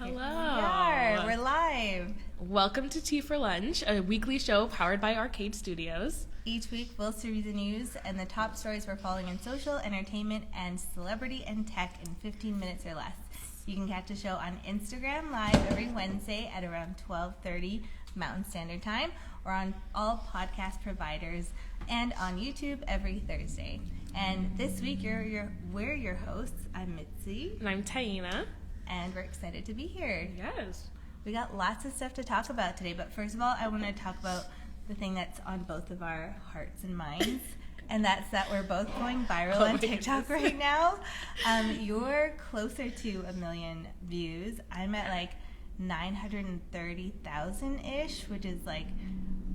Hello. We're live. Welcome to Tea for Lunch, a weekly show powered by Arcade Studios. Each week we'll serve you the news and the top stories we're following in social, entertainment, and celebrity and tech in 15 minutes or less. You can catch the show on Instagram Live every Wednesday at around 12:30 Mountain Standard Time, or on all podcast providers, and on YouTube every Thursday. And this week we're your hosts. I'm Mitzi. And I'm Taina. And we're excited to be here. Yes. We got lots of stuff to talk about today, but first of all, I want to talk about the thing that's on both of our hearts and minds, and that's that we're both going viral on TikTok right now. You're closer to 1 million views. I'm at like 930,000-ish, which is like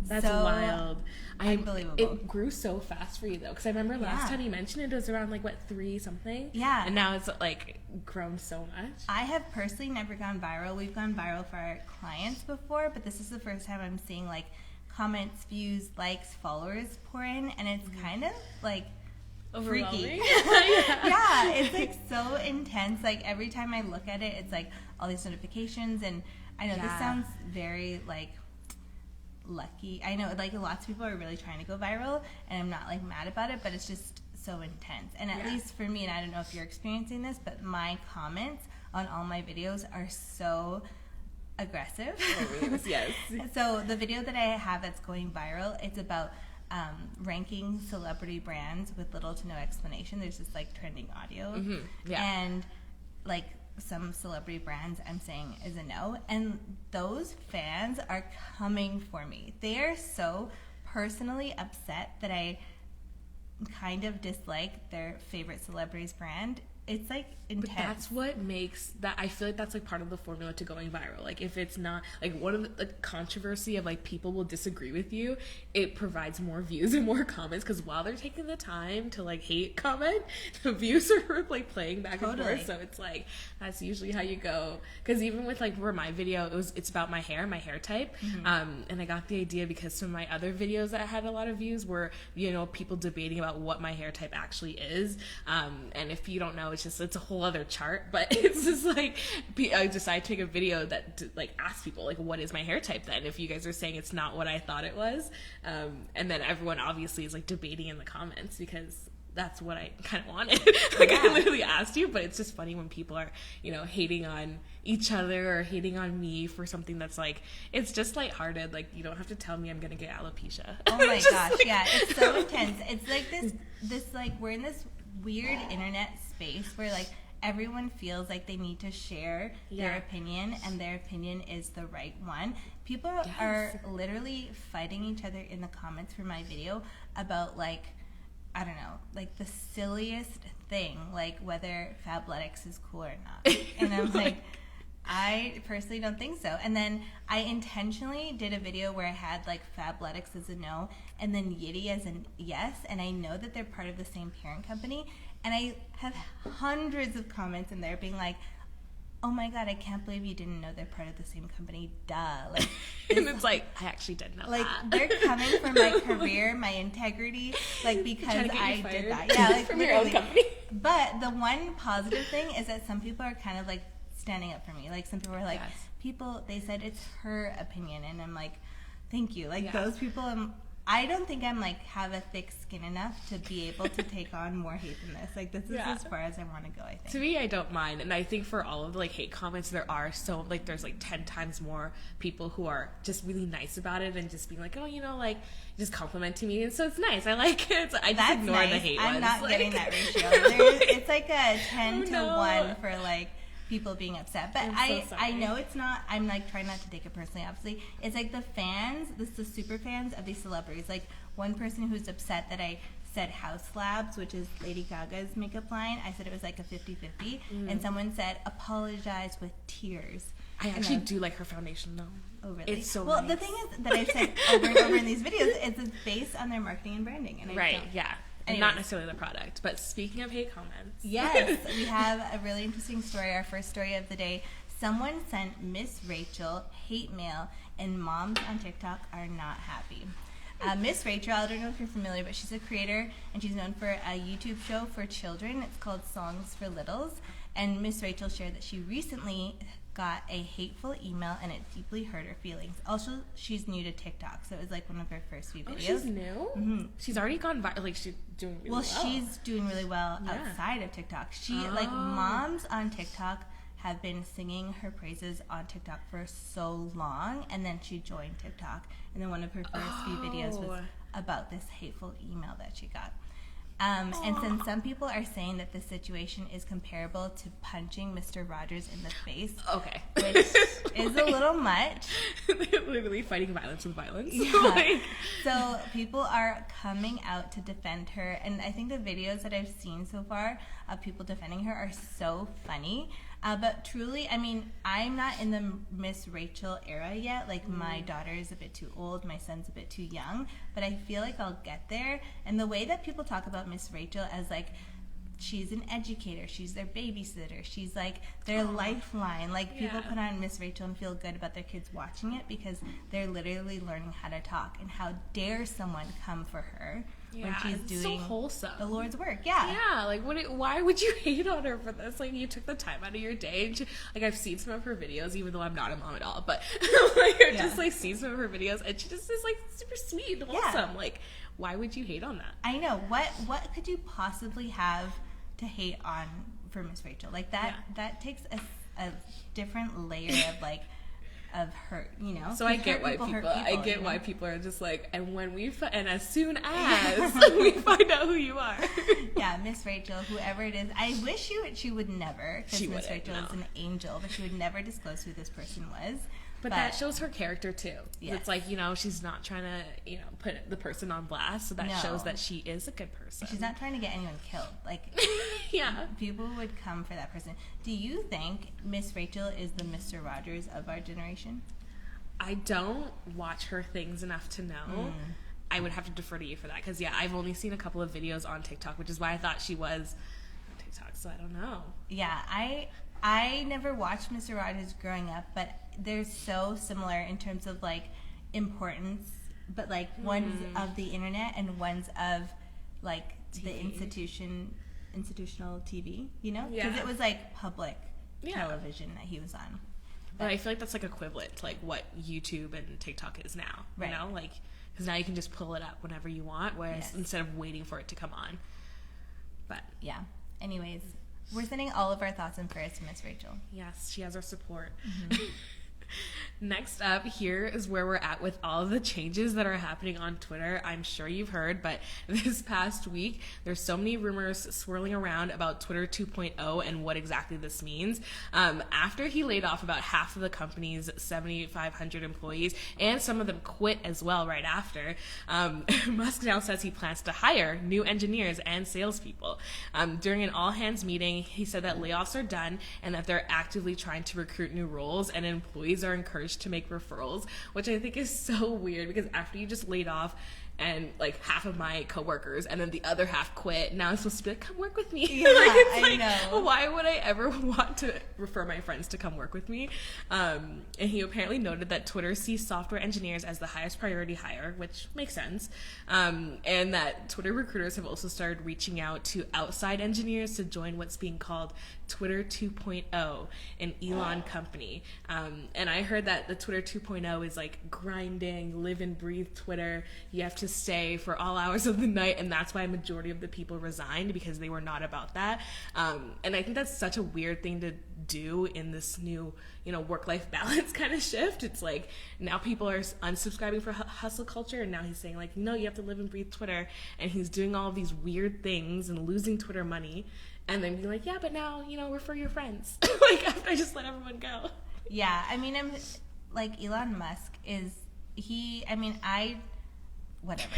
that's so wild. Unbelievable. It grew so fast for you though, because I remember last time you mentioned it was around like 3 something. Yeah. And now it's like grown so much. I have personally never gone viral. We've gone viral for our clients before, but this is the first time I'm seeing like comments, views, likes, followers pour in, and it's kind of like freaky. Yeah, it's like so intense. Like every time I look at it, it's like all these notifications, and I know this sounds very like lucky. I know like lots of people are really trying to go viral, and I'm not like mad about it, but it's just so intense. And at least for me, and I don't know if you're experiencing this, but my comments on all my videos are so aggressive. Yes. So the video that I have that's going viral, it's about ranking celebrity brands with little to no explanation. There's this like trending audio, and like some celebrity brands I'm saying is a no, and those fans are coming for me. They are so personally upset that I kind of dislike their favorite celebrity's brand. It's like intense. But that's what makes that. I feel like that's like part of the formula to going viral. Like if it's not like one of the controversy of like people will disagree with you, it provides more views and more comments, because while they're taking the time to like hate comment, the views are like playing back and forth. So it's like that's usually how you go. Because even with like for my video, it's about my hair type, and I got the idea because some of my other videos that had a lot of views were people debating about what my hair type actually is, and if you don't know, it's a whole other chart, but it's just like I decided to make a video that like ask people like what is my hair type then, if you guys are saying it's not what I thought it was, and then everyone obviously is like debating in the comments because that's what I kind of wanted. Like I literally asked you, but it's just funny when people are hating on each other or hating on me for something that's like it's just lighthearted. Like you don't have to tell me I'm gonna get alopecia. Oh my gosh, like, yeah, it's so intense. It's like this like we're in this weird internet space where like everyone feels like they need to share their opinion, and their opinion is the right one. People are literally fighting each other in the comments for my video about like, I don't know, like the silliest thing, like whether Fabletics is cool or not. And I'm like, I personally don't think so. And then I intentionally did a video where I had like Fabletics as a no and then Yitty as a yes, and I know that they're part of the same parent company, and I have hundreds of comments in there being like, oh my god, I can't believe you didn't know they're part of the same company, duh. Like, and it's like, I actually did know like, that. They're coming for my career, my integrity, like, because I did that. Yeah, like, from your own company. But the one positive thing is that some people are kind of, like, standing up for me. Like, some people are like, they said it's her opinion, and I'm like, thank you. Like, those people, I don't think I'm like have a thick skin enough to be able to take on more hate than this. Like this is as far as I want to go, I think. To me, I don't mind, and I think for all of the like hate comments, there are so like there's like 10 times more people who are just really nice about it and just being like, oh, like just complimenting me, and so it's nice. I like it. I just ignore the hate ones. I'm not like, getting that ratio. It's like a 10 to 1 for like people being upset, but I know it's not. I'm like trying not to take it personally. Obviously, it's like the fans, the super fans of these celebrities. Like one person who's upset that I said House Labs, which is Lady Gaga's makeup line. I said it was like a 50-50, and someone said apologize with tears. I actually do like her foundation though. Oh really? It's so well. nice. The thing is that I've said over and over in these videos is it's based on their marketing and branding, and not necessarily the product. But speaking of hate comments, yes, we have a really interesting story. Our first story of the day. Someone sent Miss Rachel hate mail, and moms on TikTok are not happy. Miss Rachel, I don't know if you're familiar, but she's a creator, and she's known for a YouTube show for children. It's called Songs for Littles. And Miss Rachel shared that she recently got a hateful email and it deeply hurt her feelings. Also, she's new to TikTok, so it was like one of her first few videos. Oh, she's new? Mm-hmm. She's already gone viral. Like, she's doing really well. Well, she's doing really well outside of TikTok. She, like, moms on TikTok have been singing her praises on TikTok for so long, and then she joined TikTok, and then one of her first few videos was about this hateful email that she got. And since some people are saying that the situation is comparable to punching Mr. Rogers in the face, which is a little much. They're literally fighting violence with violence. Yeah. So people are coming out to defend her, and I think the videos that I've seen so far of people defending her are so funny. But truly, I mean, I'm not in the Miss Rachel era yet. Like, my daughter is a bit too old, my son's a bit too young, but I feel like I'll get there. And the way that people talk about Miss Rachel as, like, she's an educator, she's their babysitter, she's, like, their lifeline. Like, people put on Miss Rachel and feel good about their kids watching it because they're literally learning how to talk. And how dare someone come for her when she's doing so wholesome. The Lord's work. Yeah, like, why would you hate on her for this? Like, you took the time out of your day, and like, I've seen some of her videos, even though I'm not a mom at all, but like, I've just like seen some of her videos, and she just is like super sweet and wholesome. Like, why would you hate on that? I know. What could you possibly have to hate on for Miss Rachel? Like, that takes a different layer of, like, of hurt, you know. So I get why why people are just like, and when and as soon as we find out who you are. Yeah, Miss Rachel, whoever it is, I wish she would never, because Miss Rachel is an angel, but she would never disclose who this person was. But that shows her character too. Yes. It's like, you know, she's not trying to, you know, put the person on blast. So that shows that she is a good person. She's not trying to get anyone killed. Like, people would come for that person. Do you think Miss Rachel is the Mr. Rogers of our generation? I don't watch her things enough to know. I would have to defer to you for that. Because, I've only seen a couple of videos on TikTok, which is why I thought she was on TikTok. So I don't know. Yeah, I never watched Mr. Rogers growing up, but they're so similar in terms of, like, importance, but, like, one's of the internet and one's of, like, TV. The institutional TV, you know? Because it was, like, public television that he was on. But I feel like that's, like, equivalent to, like, what YouTube and TikTok is now, you know? Like, because now you can just pull it up whenever you want, whereas instead of waiting for it to come on. But, anyways, we're sending all of our thoughts and prayers to Miss Rachel. Yes, she has our support. Next up, here is where we're at with all of the changes that are happening on Twitter. I'm sure you've heard, but this past week, there's so many rumors swirling around about Twitter 2.0 and what exactly this means. After he laid off about half of the company's 7,500 employees, and some of them quit as well right after, Musk now says he plans to hire new engineers and salespeople. During an all-hands meeting, he said that layoffs are done and that they're actively trying to recruit new roles, and employees are encouraged to make referrals, which I think is so weird because after you just laid off and like half of my coworkers and then the other half quit, now I'm supposed to be like, come work with me. Yeah, I know. Why would I ever want to refer my friends to come work with me? And he apparently noted that Twitter sees software engineers as the highest priority hire, which makes sense. And that Twitter recruiters have also started reaching out to outside engineers to join what's being called Twitter 2.0, an Elon company. And I heard that the Twitter 2.0 is like grinding, live and breathe Twitter. You have to stay for all hours of the night, and that's why a majority of the people resigned, because they were not about that. And I think that's such a weird thing to do in this new, you know, work-life balance kind of shift. It's like now people are unsubscribing for hustle culture, and now he's saying like, no, you have to live and breathe Twitter, and he's doing all of these weird things and losing Twitter money, and then being like, yeah, but now, you know, refer your friends. Like, after I just let everyone go. Yeah, I mean, I'm like, Elon Musk is, whatever.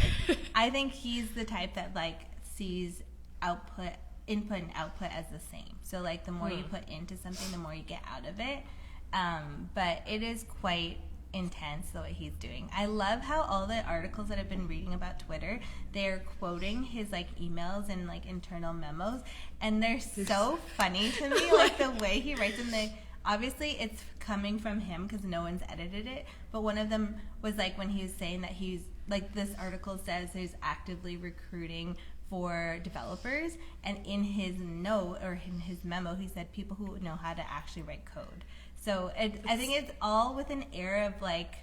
I think he's the type that, like, sees input and output as the same. So, like, the more you put into something, the more you get out of it. But it is quite intense the way he's doing. I love how all the articles that I've been reading about Twitter, they're quoting his, like, emails and, like, internal memos, and they're so funny to me. Like, the way he writes them, obviously it's coming from him because no one's edited it, but one of them was like when he was saying that he's like, this article says he's actively recruiting for developers, and in his note or in his memo he said people who know how to actually write code. So I think it's all with an air of like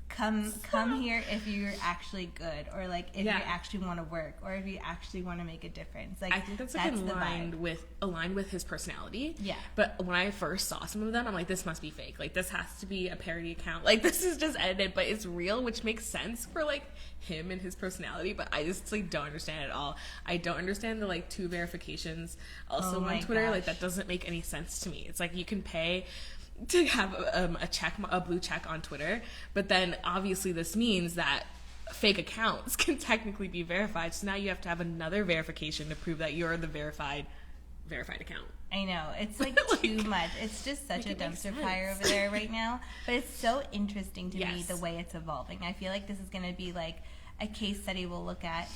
come here if you're actually good, or like if you actually want to work, or if you actually want to make a difference. Like, I think that's like aligned with his personality. Yeah. But when I first saw some of them, I'm like, this must be fake. Like, this has to be a parody account. Like, this is just edited, but it's real, which makes sense for like him and his personality. But I just like don't understand it at all. I don't understand the like 2 verifications also on Twitter. Gosh. Like, that doesn't make any sense to me. It's like you can pay to have a blue check on Twitter, but then obviously this means that fake accounts can technically be verified, so now you have to have another verification to prove that you're the verified account. I know, it's like too much. It's just such a dumpster fire over there right now, but it's so interesting to me the way it's evolving. I feel like this is going to be like a case study we'll look at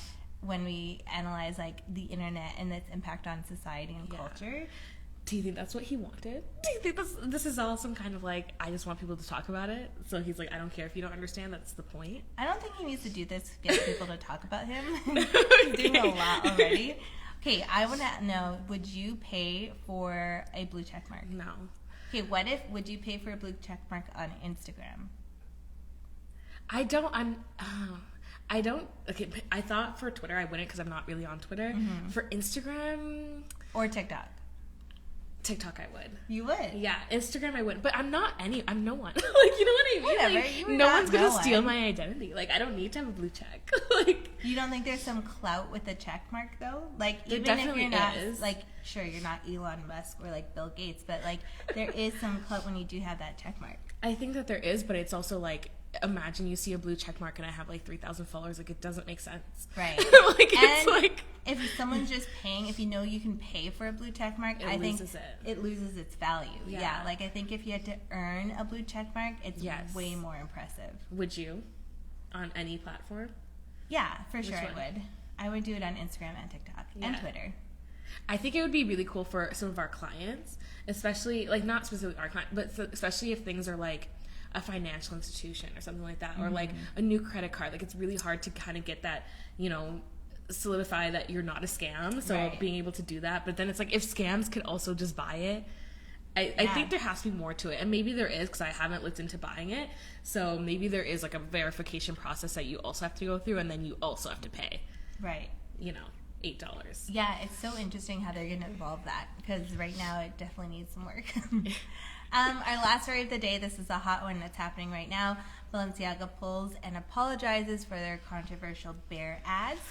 when we analyze like the internet and its impact on society and culture. Do you think that's what he wanted? Do you think this is all some kind of like, I just want people to talk about it? So he's like, I don't care if you don't understand, that's the point? I don't think he needs to do this to get people to talk about him. He's doing a lot already. Okay, I want to know, would you pay for a blue check mark? No. Okay, would you pay for a blue check mark on Instagram? Okay, I thought for Twitter I wouldn't because I'm not really on Twitter. Mm-hmm. For Instagram... Or TikTok I would. You would? Yeah, Instagram I would. But I'm no one. Like, you know what I mean? Whatever. Like, no one's going to steal my identity. Like, I don't need to have a blue check. Like, you don't think there's some clout with the check mark, though? Like, even if you're not, like, sure, you're not Elon Musk or, like, Bill Gates, but, like, there is some clout when you do have that check mark. I think that there is, but it's also, like, imagine you see a blue check mark and I have like 3,000 followers. Like, it doesn't make sense. Right. Like, it's like, if someone's just paying, if you know you can pay for a blue check mark, I think it loses its value. Yeah. Like, I think if you had to earn a blue check mark, it's way more impressive. Would you? On any platform? Yeah, for sure I would. I would do it on Instagram and TikTok and Twitter. I think it would be really cool for some of our clients, especially, like, not specifically our client, but especially if things are like a financial institution or something like that, or like a new credit card. Like, it's really hard to kind of get that, you know, solidify that you're not a scam. So being able to do that, but then it's like, if scams could also just buy it, I think there has to be more to it, and maybe there is, because I haven't looked into buying it. So maybe there is like a verification process that you also have to go through, and then you also have to pay, right? You know, $8. Yeah, it's so interesting how they're going to evolve that, because right now it definitely needs some work. Our last story of the day, this is a hot one that's happening right now. Balenciaga pulls and apologizes for their controversial bear ads.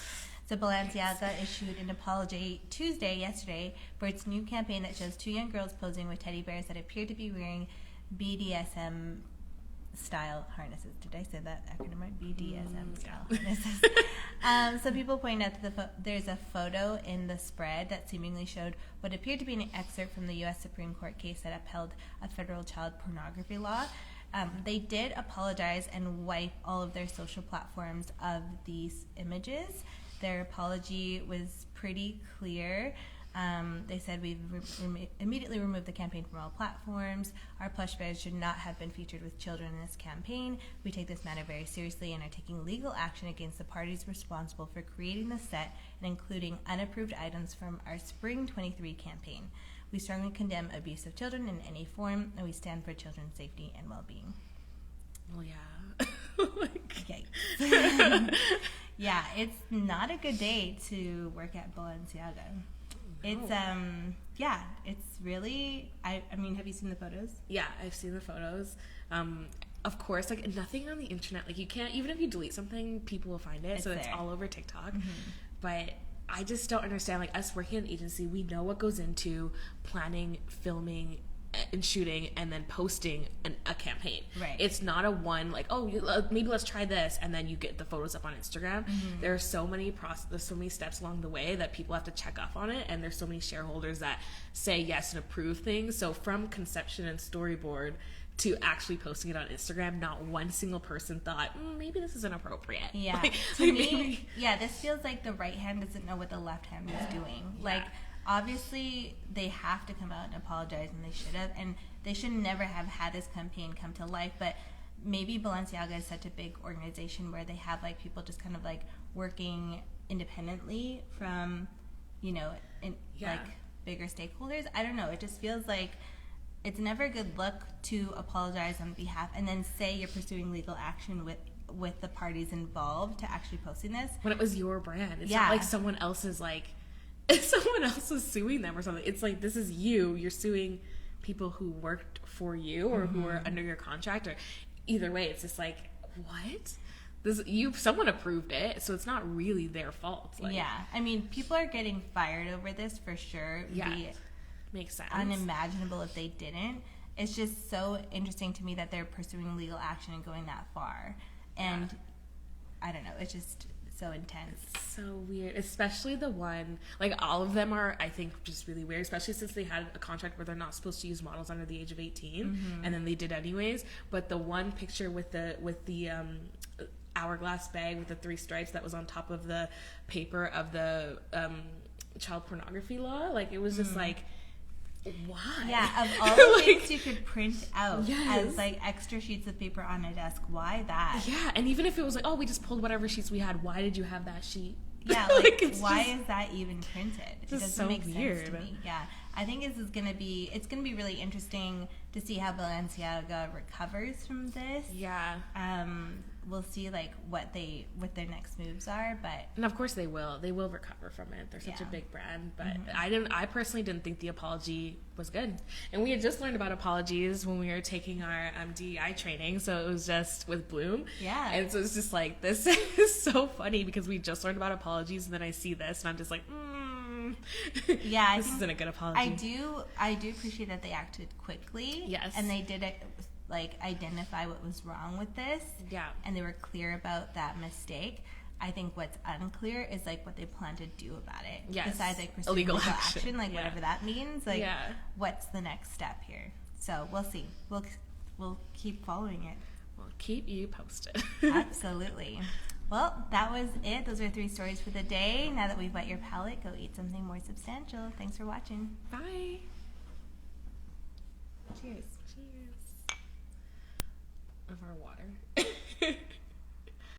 So Balenciaga issued an apology yesterday, for its new campaign that shows 2 young girls posing with teddy bears that appear to be wearing BDSM style harnesses. Did I say that acronym right? BDSM style harnesses. So people point out that there's a photo in the spread that seemingly showed what appeared to be an excerpt from the U.S. Supreme Court case that upheld a federal child pornography law. They did apologize and wipe all of their social platforms of these images. Their apology was pretty clear. They said, we've immediately removed the campaign from all platforms. Our plush bears should not have been featured with children in this campaign. We take this matter very seriously and are taking legal action against the parties responsible for creating the set and including unapproved items from our Spring 23 campaign. We strongly condemn abuse of children in any form, and we stand for children's safety and well-being. Well, yeah. Yikes. Yeah, it's not a good day to work at Balenciaga. It's it's really, I mean, have you seen the photos? Yeah, I've seen the photos. Of course, like, nothing on the internet, like, you can't, even if you delete something, people will find it. It's all over TikTok. Mm-hmm. But I just don't understand, like, us working in an agency, we know what goes into planning, filming, and shooting, and then posting a campaign. Right. It's not a one, like, oh, maybe let's try this, and then you get the photos up on Instagram. Mm-hmm. There's so many steps along the way that people have to check off on it, and there's so many shareholders that say yes and approve things. So from conception and storyboard to actually posting it on Instagram, not one single person thought, maybe this is inappropriate. Yeah. To me, this feels like the right hand doesn't know what the left hand is doing. Yeah. Like, obviously, they have to come out and apologize, and they should have, and they should never have had this campaign come to life, but maybe Balenciaga is such a big organization where they have, like, people just kind of, like, working independently from, you know, like bigger stakeholders. I don't know. It just feels like it's never a good look to apologize on behalf and then say you're pursuing legal action with the parties involved to actually posting this. When it was your brand. It's not like someone else is suing them or something. It's like, this is you. You're suing people who worked for you or who are under your contract, or either way, it's just like, what? Someone approved it, so it's not really their fault. Like, yeah. I mean, people are getting fired over this for sure. Yeah. Makes sense. Unimaginable if they didn't. It's just so interesting to me that they're pursuing legal action and going that far. And I don't know, it's just so intense. It's so weird. Especially the one, like, all of them are, I think, just really weird, especially since they had a contract where they're not supposed to use models under the age of 18, and then they did anyways. But the one picture with the hourglass bag with the 3 stripes that was on top of the paper of the child pornography law, like, it was just like, why? Yeah, of all the things you could print out as like extra sheets of paper on a desk, why that? Yeah, and even if it was like, oh, we just pulled whatever sheets we had, why did you have that sheet? Yeah, like why is that even printed? It doesn't so make weird. sense to me. Yeah, I think it's gonna be really interesting to see how Balenciaga recovers from this. Yeah. We'll see like what their next moves are, and of course they will recover from it. They're such a big brand, but I personally didn't think the apology was good. And we had just learned about apologies when we were taking our DEI training, so it was just with Bloom. Yeah. And so it's just like, this is so funny because we just learned about apologies, and then I see this and I'm just like, yeah, this isn't a good apology. I do appreciate that they acted quickly. Yes. And they did like identify what was wrong with this. Yeah. And they were clear about that mistake. I think what's unclear is like what they plan to do about it. Yes. Besides like pursuing legal action, like whatever that means. Like what's the next step here? So we'll see. We'll keep following it. We'll keep you posted. Absolutely. Well, that was it. Those are 3 stories for the day. Now that we've wet your palate, go eat something more substantial. Thanks for watching. Bye. Cheers. Cheers. Of our water.